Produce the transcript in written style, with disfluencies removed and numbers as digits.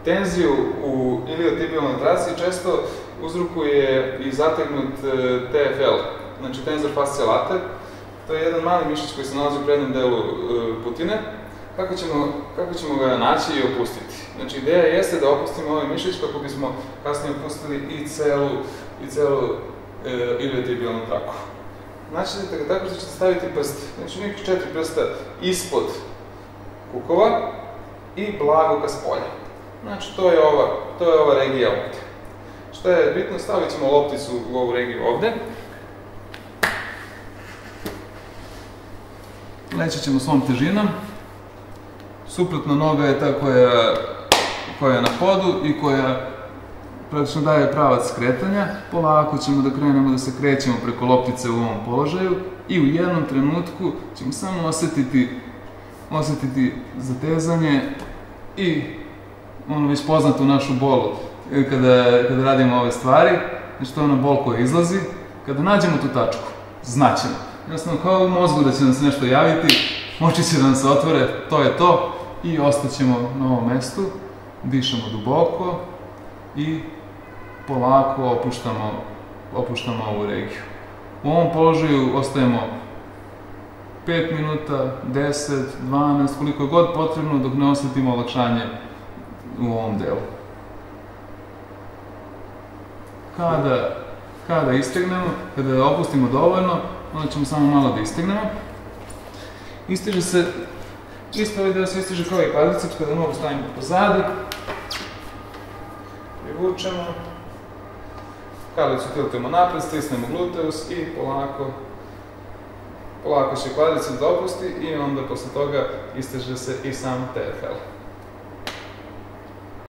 tenziju u iliotibialnoj trasi često uzrokuje i zategnut TFL, znači tensor fasciae later. To je jedan mali mišić koji se nalazi u prednjem delu putine. Kako ćemo ga naći i opustiti? Znači, ideja jeste da opustimo ovaj mišić kako bismo kasnije opustili i celu iliotibialnu traku. Naćete ga tako što ćete staviti prste, znači nekih 4 prsta ispod kukova i blago ka spolja. Znači, to je ova regija ovde. Šta je bitno? Stavit ćemo lopticu u ovu regiju ovde. Leći ćemo svom težinom. Suprotna noga je ta koja je na podu i koja praktično daje pravac skretanja. Polako ćemo da krenemo da se krećemo preko loptice u ovom položaju i u jednom trenutku ćemo samo osetiti zatezanje i ono već poznatu našu bolu kada radimo ove stvari. Znači to je ona bol koja izlazi. Kada nađemo tu tačku, znaćemo. Jednostavno kao u mozgu da će nam se nešto javiti, oči će da nam se otvore, to je to. I ostaćemo na ovom mestu, dišemo duboko i polako opuštamo ovu regiju. U ovom položaju ostajemo 5 minuta, 10, 12, koliko je god potrebno dok ne osetimo olakšanje u ovom delu. Kada istegnemo, kada opustimo dovoljno, onda ćemo samo malo da istegnemo. Istiže se, isto ovaj deo se istiže kao i kvadriceps, kada nogu stavimo pozadi, privučemo, kalicu tiltujemo napred, stisnemo gluteus i polako će kvadriceps da opusti i onda posle toga istiže se i sam TFL.